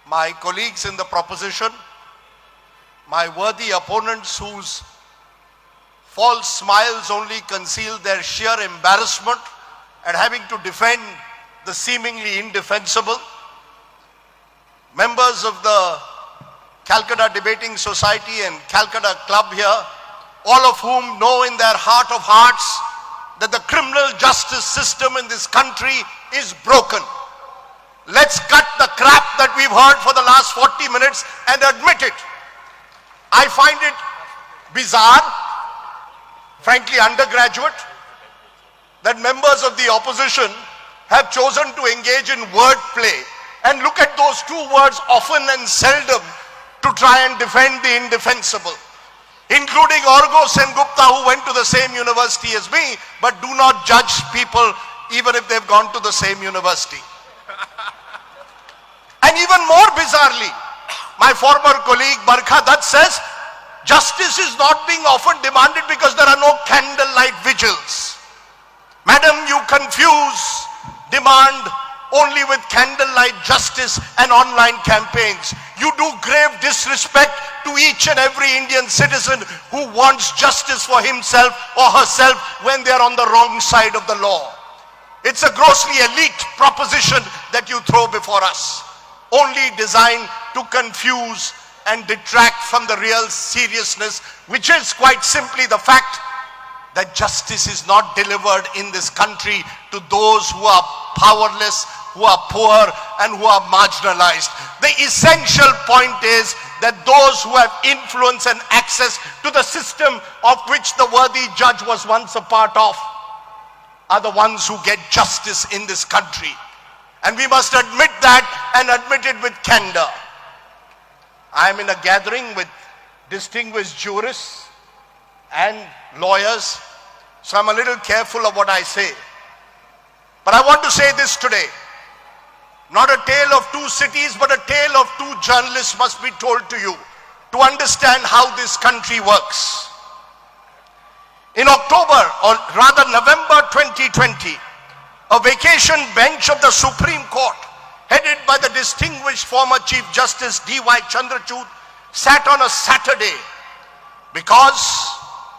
my colleagues in the proposition, my worthy opponents whose false smiles only conceal their sheer embarrassment at having to defend the seemingly indefensible, members of the Calcutta Debating Society and Calcutta Club here, all of whom know in their heart of hearts that the criminal justice system in this country is broken. Let's cut the crap that we've heard for the last 40 minutes and admit it. I find it bizarre, frankly undergraduate, that members of the opposition have chosen to engage in wordplay and look at those two words often and seldom to try and defend the indefensible, including Orgo Sengupta, who went to the same university as me, but do not judge people even if they've gone to the same university. And even more bizarrely, my former colleague Barkha Dutt says, justice is not being often demanded because there are no candlelight vigils. Madam, you confuse demand only with candlelight justice and online campaigns. You do grave disrespect to each and every Indian citizen who wants justice for himself or herself when they are on the wrong side of the law. It's a grossly elite proposition that you throw before us, only designed to confuse and detract from the real seriousness, which is quite simply the fact that justice is not delivered in this country to those who are powerless, who are poor, and who are marginalized. The essential point is that those who have influence and access to the system of which the worthy judge was once a part of are the ones who get justice in this country. And we must admit that, and admit it with candor. I am in a gathering with distinguished jurists and lawyers, so I'm a little careful of what I say. But I want to say this today. Not a tale of two cities, but a tale of two journalists must be told to you to understand how this country works. In October, or rather November 2020, a vacation bench of the Supreme Court, headed by the distinguished former Chief Justice D.Y. Chandrachud, sat on a Saturday because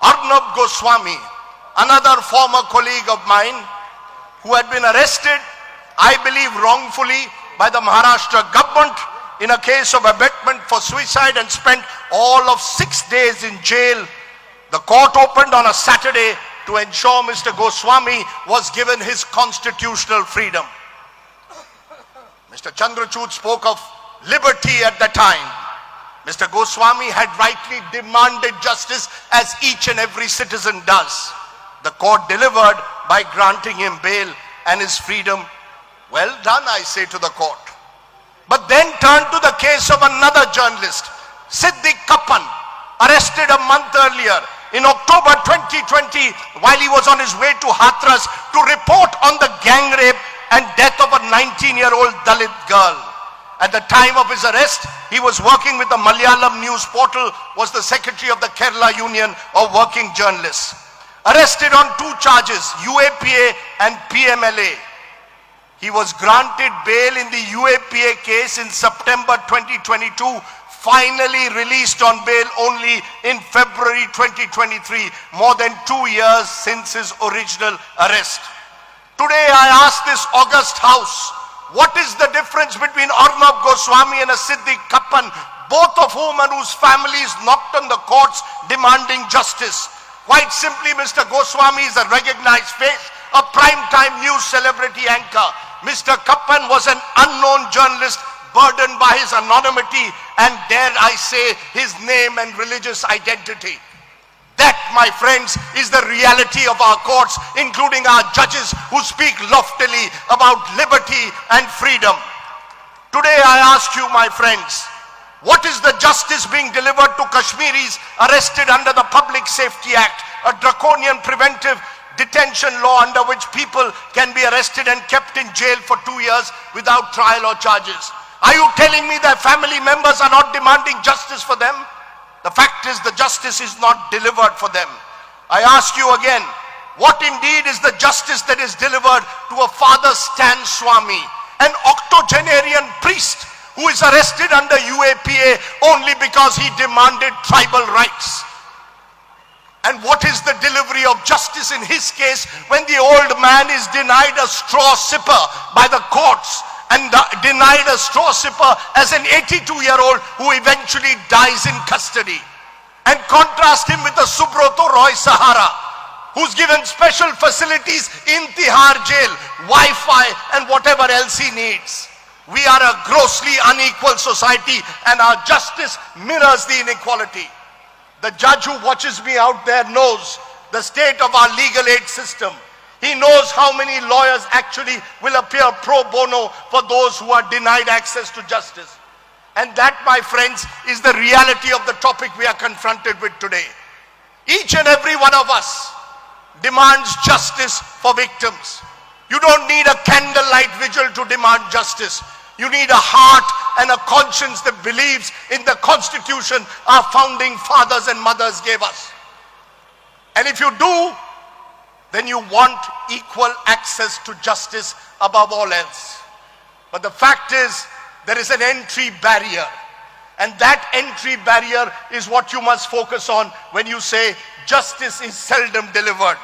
Arnab Goswami, another former colleague of mine, who had been arrested, I believe wrongfully, by the Maharashtra government in a case of abetment for suicide and spent all of 6 days in jail. The court opened on a Saturday to ensure Mr. Goswami was given his constitutional freedom. Mr. Chandrachud spoke of liberty at the time. Mr. Goswami had rightly demanded justice as each and every citizen does. The court delivered by granting him bail and his freedom. Well done, I say to the court. But then turn to the case of another journalist, Siddiq Kappan, arrested a month earlier in October 2020 while he was on his way to Hathras to report on the gang rape and death of a 19-year-old Dalit girl. At the time of his arrest, he was working with the Malayalam news portal, was the secretary of the Kerala Union of Working Journalists. Arrested on 2 charges, UAPA and PMLA. He was granted bail in the UAPA case in September 2022, finally released on bail only in February 2023, more than 2 years since his original arrest. Today I ask this august house, what is the difference between Arnab Goswami and a Siddiq Kappan, both of whom and whose families knocked on the courts demanding justice? Quite simply, Mr. Goswami is a recognized face, a prime-time news celebrity anchor. Mr. Kappan was an unknown journalist burdened by his anonymity and, dare I say, his name and religious identity. That, my friends, is the reality of our courts, including our judges who speak loftily about liberty and freedom. Today I ask you, my friends, what is the justice being delivered to Kashmiris arrested under the Public Safety Act, a draconian preventive detention law under which people can be arrested and kept in jail for 2 years without trial or charges? Are you telling me that family members are not demanding justice for them? The fact is, the justice is not delivered for them. I ask you again, what indeed is the justice that is delivered to a Father Stan Swami, an octogenarian priest who who is arrested under UAPA only because he demanded tribal rights. And what is the delivery of justice in his case when the old man is denied a straw sipper by the courts and denied a straw sipper as an 82-year-old who eventually dies in custody? And contrast him with the Subroto Roy Sahara, who's given special facilities in Tihar jail, Wi-Fi and whatever else he needs. We are a grossly unequal society and our justice mirrors the inequality. The judge who watches me out there knows the state of our legal aid system. He knows how many lawyers actually will appear pro bono for those who are denied access to justice. And that, my friends, is the reality of the topic we are confronted with today. Each and every one of us demands justice for victims. You don't need a candlelight vigil to demand justice. You need a heart and a conscience that believes in the Constitution our founding fathers and mothers gave us. And if you do, then you want equal access to justice above all else. But the fact is, there is an entry barrier. And that entry barrier is what you must focus on when you say justice is seldom delivered.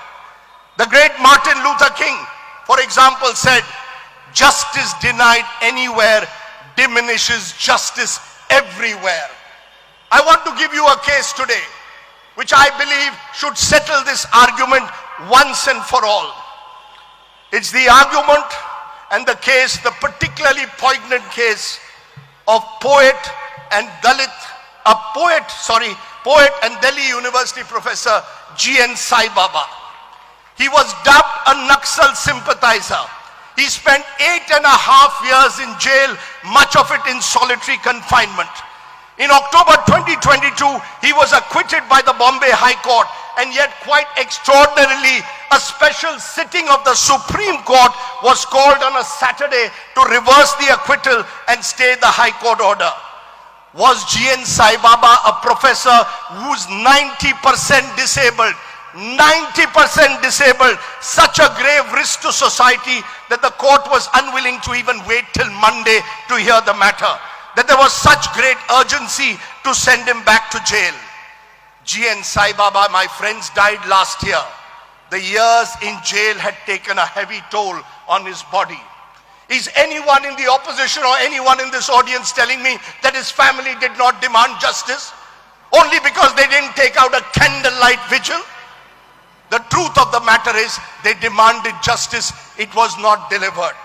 The great Martin Luther King, for example, said, "Justice denied anywhere diminishes justice everywhere." I want to give you a case today, which I believe should settle this argument once and for all. It's the argument and the case, the particularly poignant case of poet and Delhi University professor G.N. Sai Baba. He was dubbed a Naxal sympathizer. He spent 8.5 years in jail, much of it in solitary confinement. In October 2022, he was acquitted by the Bombay High Court, and yet quite extraordinarily, a special sitting of the Supreme Court was called on a Saturday to reverse the acquittal and stay the High Court order. Was G.N. Sai Baba a professor who's 90% disabled? 90% disabled, such a grave risk to society that the court was unwilling to even wait till Monday to hear the matter, that there was such great urgency to send him back to jail. G.N. Sai Baba, my friends, died last year. The years in jail had taken a heavy toll on his body. Is anyone in the opposition or anyone in this audience telling me that his family did not demand justice only because they didn't take out a candlelight vigil? The truth of the matter is they demanded justice. It was not delivered.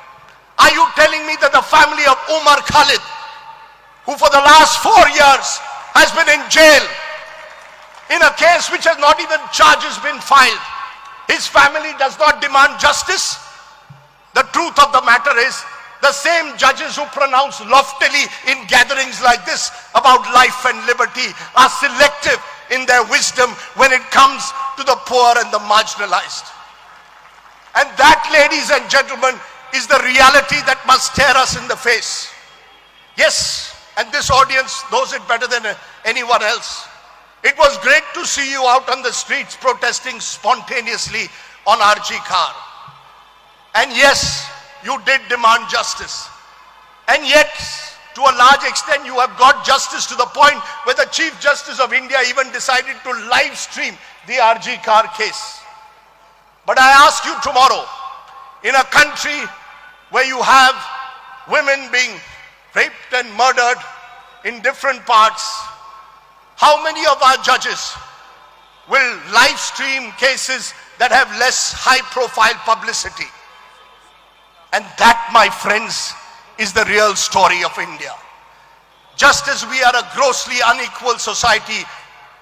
Are you telling me that the family of Umar Khalid, who for the last 4 years has been in jail in a case which has not even charges been filed, his family does not demand justice? The truth of the matter is the same judges who pronounce loftily in gatherings like this about life and liberty are selective in their wisdom when it comes to the poor and the marginalized. And that, ladies and gentlemen, is the reality that must stare us in the face. Yes, and this audience knows it better than anyone else. It was great to see you out on the streets protesting spontaneously on RG Kar. And yes, you did demand justice. And yet, to a large extent, you have got justice to the point where the Chief Justice of India even decided to live stream the RG Kar case. But I ask you tomorrow, in a country where you have women being raped and murdered in different parts, how many of our judges will live stream cases that have less high-profile publicity? And that, my friends, is the real story of India. Just as we are a grossly unequal society,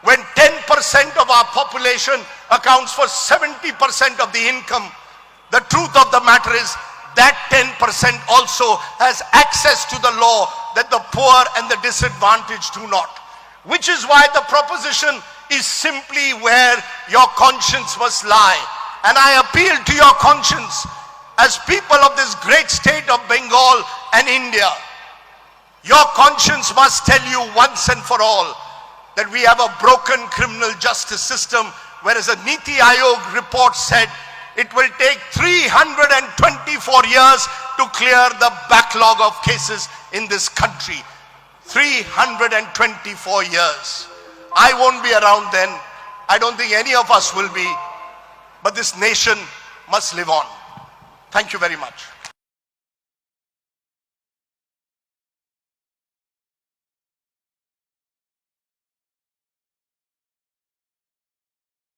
when 10% of our population accounts for 70% of the income, the truth of the matter is that 10% also has access to the law that the poor and the disadvantaged do not. Which is why the proposition is simply where your conscience must lie. And I appeal to your conscience as people of this great state of Bengal and India. Your conscience must tell you once and for all that we have a broken criminal justice system, whereas a Niti Aayog report said it will take 324 years to clear the backlog of cases in this country. 324 years. I won't be around then. I don't think any of us will be. But this nation must live on. Thank you very much.